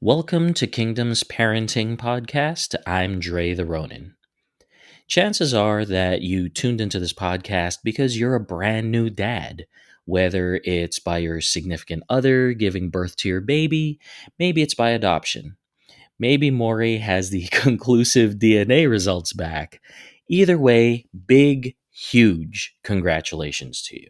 Welcome to Kingdom's Parenting Podcast. I'm Dre the Ronin. Chances are that you tuned into this podcast because you're a brand new dad, whether it's by your significant other giving birth to your baby, maybe it's by adoption. Maybe Maury has the conclusive DNA results back. Either way, big, huge congratulations to you.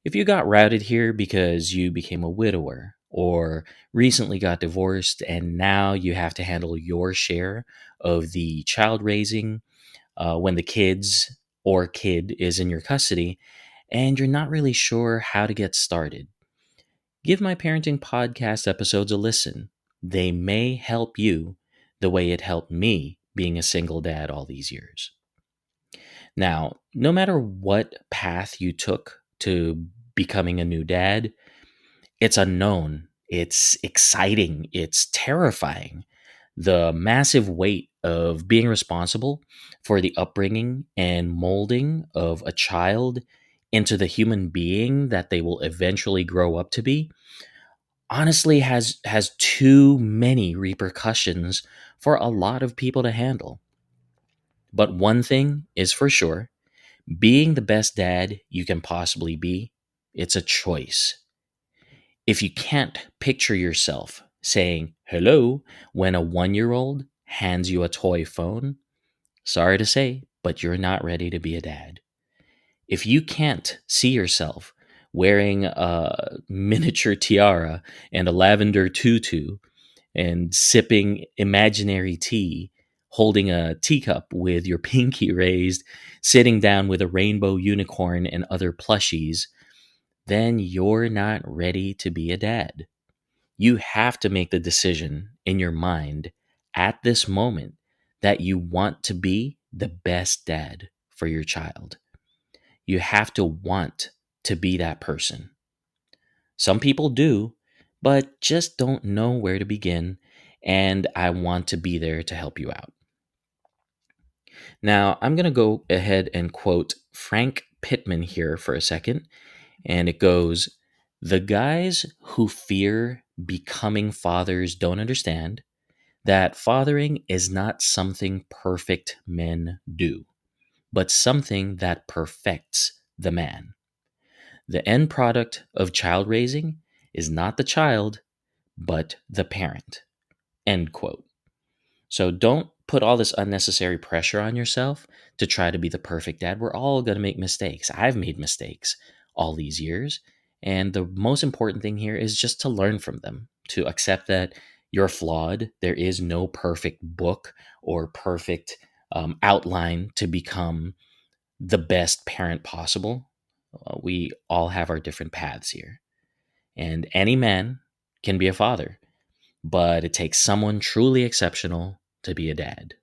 If you got routed here because you became a widower or recently got divorced and now you have to handle your share of the child raising when the kids or kid is in your custody and you're not really sure how to get started, give my parenting podcast episodes a listen. They may help you the way it helped me being a single dad all these years. Now, no matter what path you took to becoming a new dad, it's unknown, it's exciting, it's terrifying. The massive weight of being responsible for the upbringing and molding of a child into the human being that they will eventually grow up to be honestly has too many repercussions for a lot of people to handle. But one thing is for sure, being the best dad you can possibly be, it's a choice. If you can't picture yourself saying hello when a 1 year old hands you a toy phone, sorry to say, but you're not ready to be a dad. If you can't see yourself wearing a miniature tiara and a lavender tutu and sipping imaginary tea, holding a teacup with your pinky raised, sitting down with a rainbow unicorn and other plushies, then you're not ready to be a dad. You have to make the decision in your mind at this moment that you want to be the best dad for your child. You have to want to be that person. Some people do, but just don't know where to begin, and I want to be there to help you out. Now, I'm going to go ahead and quote Frank Pittman here for a second, and it goes, "The guys who fear becoming fathers don't understand that fathering is not something perfect men do, but something that perfects the man. The end product of child raising is not the child, but the parent." End quote. So don't put all this unnecessary pressure on yourself to try to be the perfect dad. We're all going to make mistakes. I've made mistakes all these years. And the most important thing here is just to learn from them, to accept that you're flawed. There is no perfect book or perfect outline to become the best parent possible. We all have our different paths here. And any man can be a father, but it takes someone truly exceptional to be a dad.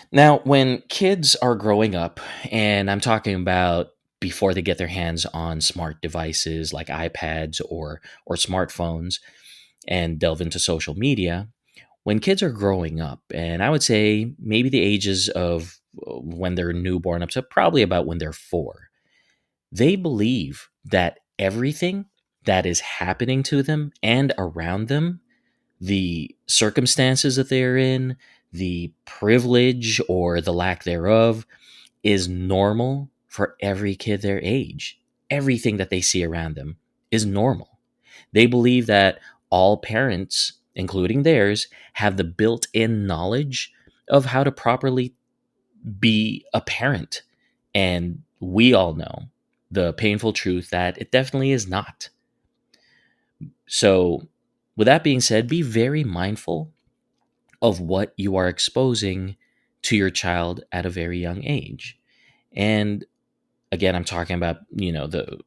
Now, when kids are growing up, and I'm talking about before they get their hands on smart devices like iPads or smartphones and delve into social media, when kids are growing up, and I would say maybe the ages of when they're newborn up to probably about when they're 4, they believe that everything that is happening to them and around them, the circumstances that they're in, the privilege or the lack thereof, is normal for every kid their age. Everything that they see around them is normal. They believe that all parents, including theirs, have the built in knowledge of how to properly be a parent. And we all know the painful truth that it definitely is not. So, with that being said, be very mindful of what you are exposing to your child at a very young age. And again, I'm talking about, the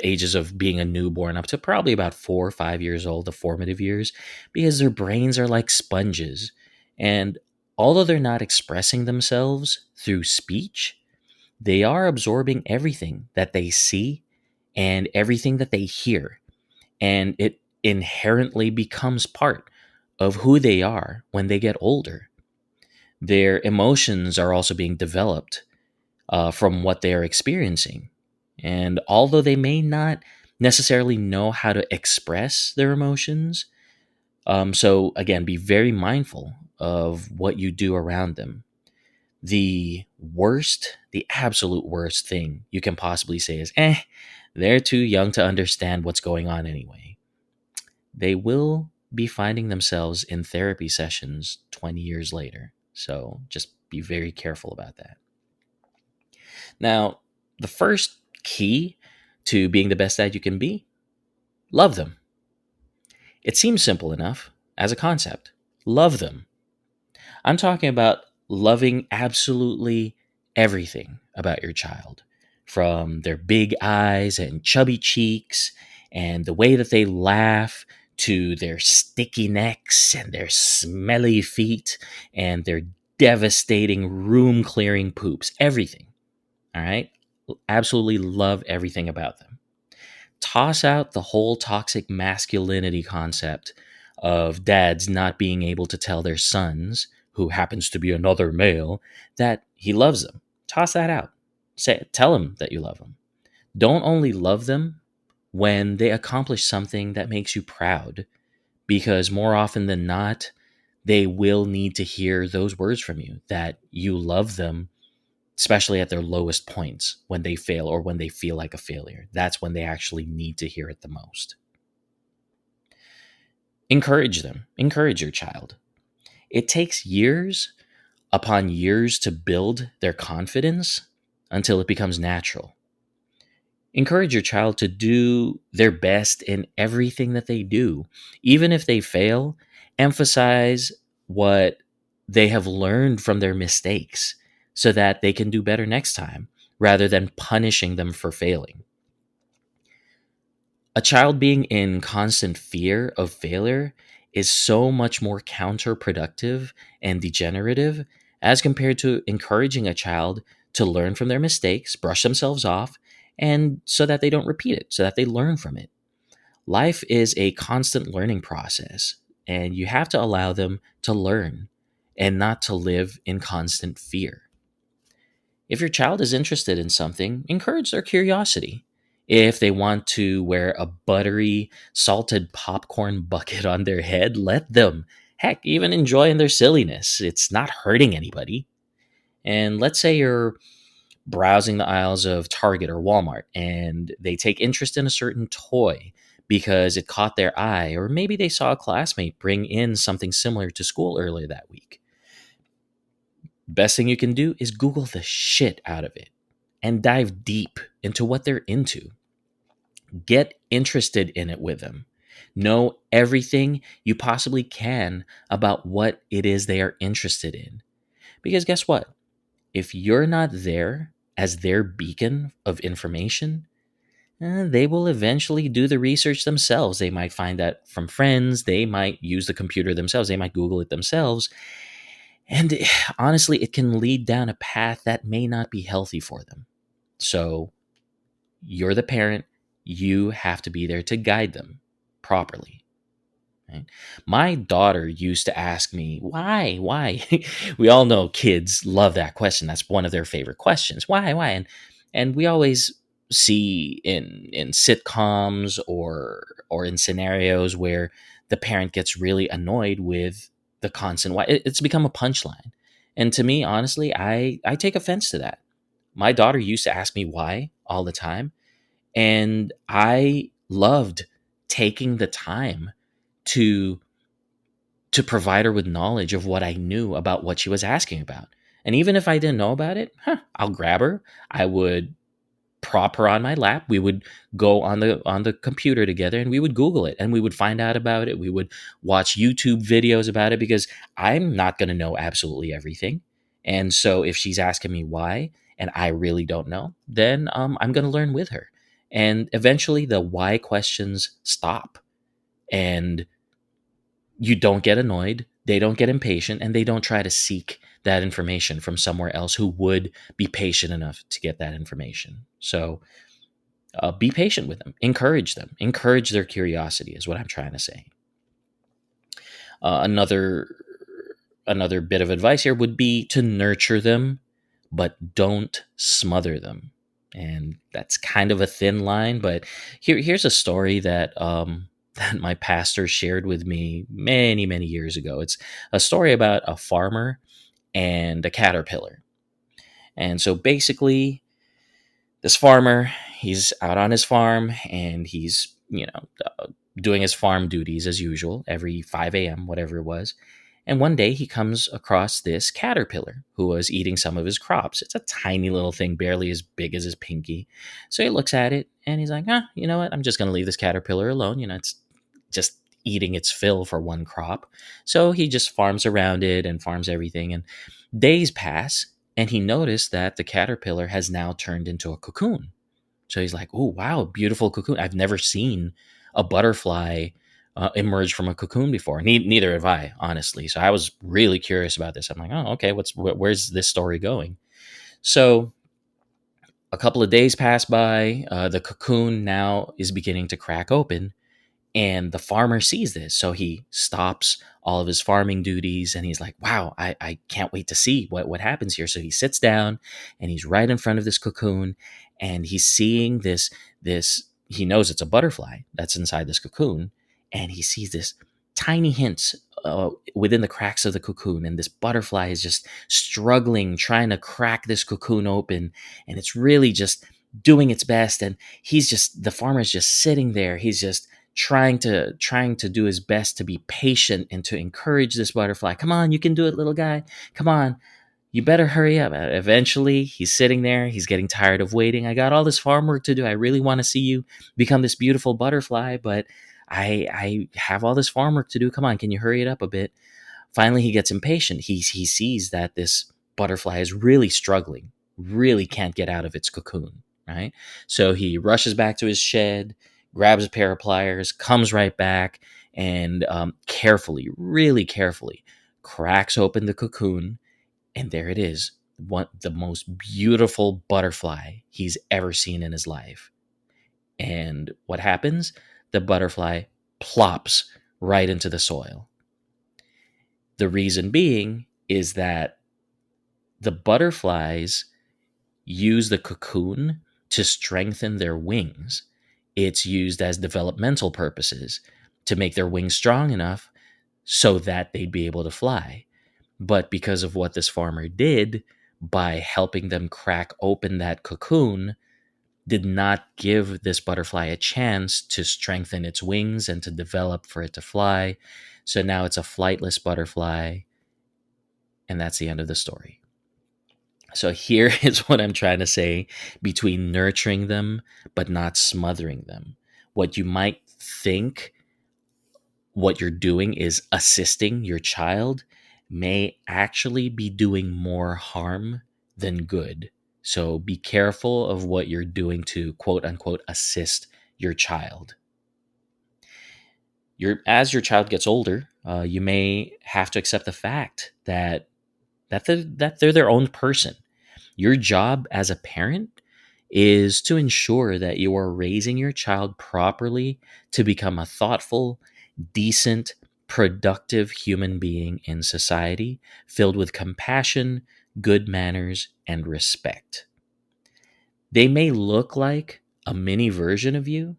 ages of being a newborn up to probably about 4 or 5 years old, the formative years, because their brains are like sponges. And although they're not expressing themselves through speech, they are absorbing everything that they see and everything that they hear. And it inherently becomes part of who they are when they get older. Their emotions are also being developed from what they are experiencing. And although they may not necessarily know how to express their emotions, So again, be very mindful of what you do around them. The absolute worst thing you can possibly say is, they're too young to understand what's going on anyway. They will be finding themselves in therapy sessions 20 years later. So just be very careful about that. Now, the first key to being the best dad you can be, love them. It seems simple enough as a concept. Love them. I'm talking about loving absolutely everything about your child, from their big eyes and chubby cheeks and the way that they laugh, to their sticky necks and their smelly feet and their devastating room clearing poops. Everything. All right? Absolutely love everything about them. Toss out the whole toxic masculinity concept of dads not being able to tell their sons, who happens to be another male, that he loves them. Toss that out. Tell them that you love them. Don't only love them when they accomplish something that makes you proud, because more often than not, they will need to hear those words from you, that you love them, especially at their lowest points, when they fail or when they feel like a failure. That's when they actually need to hear it the most. Encourage them. Encourage your child. It takes years upon years to build their confidence until it becomes natural. Encourage your child to do their best in everything that they do. Even if they fail, emphasize what they have learned from their mistakes so that they can do better next time rather than punishing them for failing. A child being in constant fear of failure is so much more counterproductive and degenerative as compared to encouraging a child to learn from their mistakes, brush themselves off, and so that they don't repeat it, so that they learn from it. Life is a constant learning process, and you have to allow them to learn and not to live in constant fear. If your child is interested in something, encourage their curiosity. If they want to wear a buttery, salted popcorn bucket on their head, let them. Heck, even enjoy in their silliness. It's not hurting anybody. And let's say you're browsing the aisles of Target or Walmart and they take interest in a certain toy because it caught their eye, or maybe they saw a classmate bring in something similar to school earlier that week. Best thing you can do is Google the shit out of it and dive deep into what they're into. Get interested in it with them. Know everything you possibly can about what it is they are interested in. Because guess what? If you're not there as their beacon of information, they will eventually do the research themselves. They might find that from friends. They might use the computer themselves. They might Google it themselves. And honestly, it can lead down a path that may not be healthy for them. So you're the parent. You have to be there to guide them properly. Right? My daughter used to ask me, why? Why? We all know kids love that question. That's one of their favorite questions. Why? Why? And we always see in sitcoms or in scenarios where the parent gets really annoyed with the constant why. It's become a punchline. And to me, honestly, I take offense to that. My daughter used to ask me why all the time, and I loved taking the time to provide her with knowledge of what I knew about what she was asking about. And even if I didn't know about it, I'll grab her. I would prop her on my lap. We would go on the computer together and we would Google it and we would find out about it. We would watch YouTube videos about it because I'm not going to know absolutely everything. And so if she's asking me why and I really don't know, then I'm going to learn with her. And eventually the why questions stop and you don't get annoyed, they don't get impatient, and they don't try to seek that information from somewhere else who would be patient enough to get that information. So be patient with them, encourage their curiosity, is what I'm trying to say. Another bit of advice here would be to nurture them, but don't smother them. And that's kind of a thin line, but here's a story that that my pastor shared with me many, many years ago. It's a story about a farmer and a caterpillar. And so basically, this farmer, he's out on his farm and he's, doing his farm duties as usual every 5 a.m., whatever it was. And one day he comes across this caterpillar who was eating some of his crops. It's a tiny little thing, barely as big as his pinky. So he looks at it and he's like, you know what? I'm just going to leave this caterpillar alone. It's just eating its fill for one crop. So he just farms around it and farms everything. And days pass and he noticed that the caterpillar has now turned into a cocoon. So he's like, "Oh, wow, beautiful cocoon. I've never seen a butterfly emerge from a cocoon before. Neither have I, honestly." So I was really curious about this. I'm like, "Oh, okay. Where's this story going?" So a couple of days pass by. The cocoon now is beginning to crack open, and the farmer sees this. So he stops all of his farming duties and he's like, wow, I can't wait to see what happens here. So he sits down and he's right in front of this cocoon and he's seeing this, he knows it's a butterfly that's inside this cocoon. And he sees this tiny hints within the cracks of the cocoon. And this butterfly is just struggling, trying to crack this cocoon open. And it's really just doing its best. And the farmer's just sitting there. He's just trying to do his best to be patient and to encourage this butterfly. Come on, you can do it, little guy. Come on, you better hurry up. Eventually, he's sitting there. He's getting tired of waiting. I got all this farm work to do. I really want to see you become this beautiful butterfly, but I have all this farm work to do. Come on, can you hurry it up a bit? Finally, he gets impatient. He sees that this butterfly is really struggling, really can't get out of its cocoon, right? So he rushes back to his shed, grabs a pair of pliers, comes right back, and carefully, really carefully, cracks open the cocoon, and there it is, the most beautiful butterfly he's ever seen in his life. And what happens? The butterfly plops right into the soil. The reason being is that the butterflies use the cocoon to strengthen their wings. It's used as developmental purposes to make their wings strong enough so that they'd be able to fly. But because of what this farmer did by helping them crack open that cocoon, did not give this butterfly a chance to strengthen its wings and to develop for it to fly. So now it's a flightless butterfly, and that's the end of the story. So here is what I'm trying to say between nurturing them but not smothering them. What you might think what you're doing is assisting your child may actually be doing more harm than good. So be careful of what you're doing to quote unquote assist your child. As your child gets older, you may have to accept the fact that they're their own person. Your job as a parent is to ensure that you are raising your child properly to become a thoughtful, decent, productive human being in society filled with compassion, good manners, and respect. They may look like a mini version of you,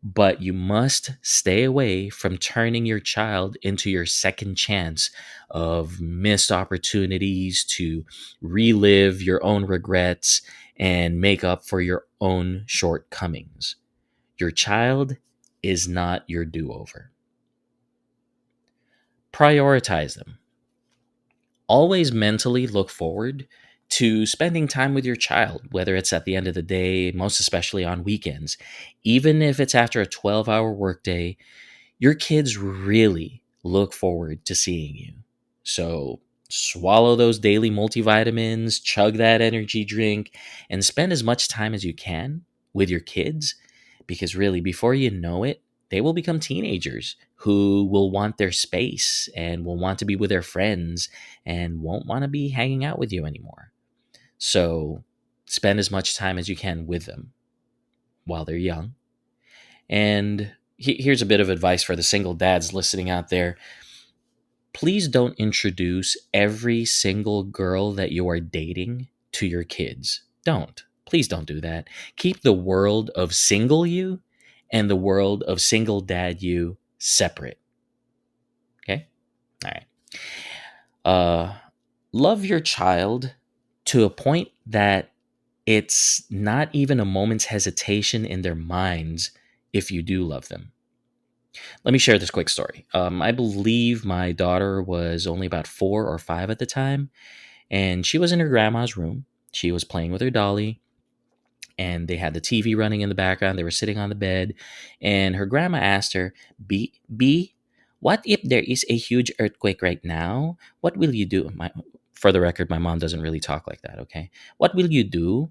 but you must stay away from turning your child into your second chance of missed opportunities to relive your own regrets and make up for your own shortcomings. Your child is not your do over. Prioritize them. Always mentally look forward to spending time with your child, whether it's at the end of the day, most especially on weekends. Even if it's after a 12-hour workday, your kids really look forward to seeing you. So swallow those daily multivitamins, chug that energy drink, and spend as much time as you can with your kids because really, before you know it, they will become teenagers who will want their space and will want to be with their friends and won't want to be hanging out with you anymore. So spend as much time as you can with them while they're young. And here's a bit of advice for the single dads listening out there. Please don't introduce every single girl that you are dating to your kids. Don't. Please don't do that. Keep the world of single you and the world of single dad you separate. Okay? All right. Uh, love your child to a point that it's not even a moment's hesitation in their minds if you do love them. Let me share this quick story. I believe my daughter was only about 4 or 5 at the time, and she was in her grandma's room. She was playing with her dolly, and they had the TV running in the background. They were sitting on the bed, and her grandma asked her, B, what if there is a huge earthquake right now? What will you do? For the record, my mom doesn't really talk like that, okay? What will you do?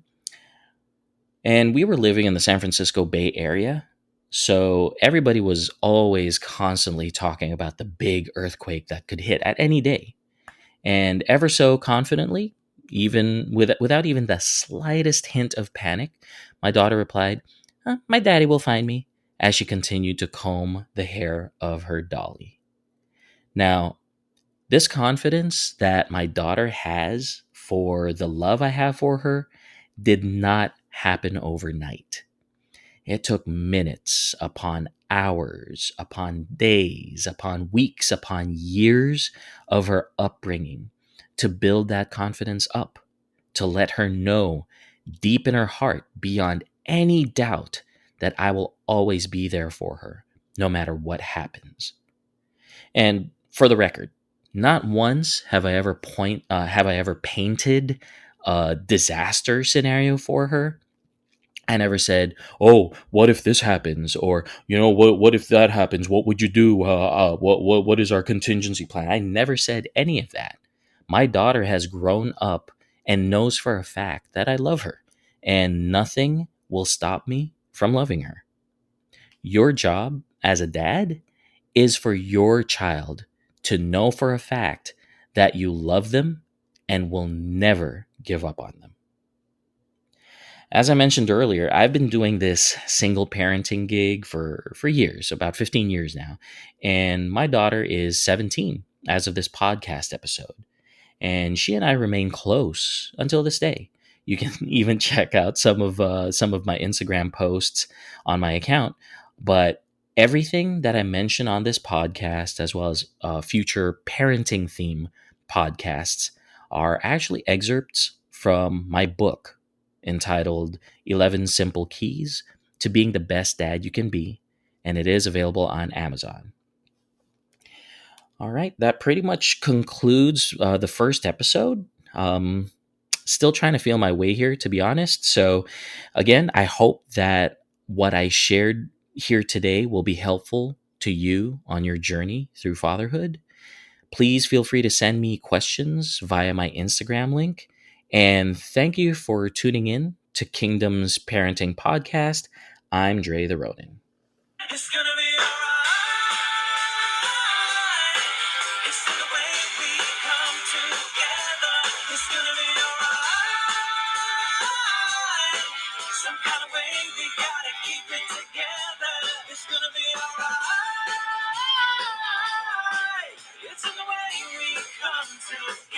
And we were living in the San Francisco Bay Area. So everybody was always constantly talking about the big earthquake that could hit at any day. And ever so confidently, without even the slightest hint of panic, my daughter replied, My daddy will find me, as she continued to comb the hair of her dolly. Now, this confidence that my daughter has for the love I have for her did not happen overnight. It took minutes upon hours, upon days, upon weeks, upon years of her upbringing to build that confidence up, to let her know deep in her heart, beyond any doubt, that I will always be there for her, no matter what happens. And for the record, not once have I ever painted a disaster scenario for her. I never said, "Oh, what if this happens?" Or, what if that happens? What would you do? What is our contingency plan? I never said any of that. My daughter has grown up and knows for a fact that I love her, and nothing will stop me from loving her. Your job as a dad is for your child to know for a fact that you love them and will never give up on them. As I mentioned earlier, I've been doing this single parenting gig for years, about 15 years now. And my daughter is 17 as of this podcast episode. And she and I remain close until this day. You can even check out some of my Instagram posts on my account. But everything that I mention on this podcast, as well as future parenting theme podcasts, are actually excerpts from my book entitled 11 Simple Keys to Being the Best Dad You Can Be. And it is available on Amazon. All right, that pretty much concludes the first episode. Still trying to feel my way here, to be honest. So, again, I hope that what I shared here today will be helpful to you on your journey through fatherhood. Please feel free to send me questions via my Instagram link. And thank you for tuning in to Kingdom's Parenting Podcast. I'm Dre the Ronin. It's gonna be alright. It's the way we come together. It's gonna be alright. Some kind of way we gotta keep it together. It's gonna be alright. It's in the way we come together.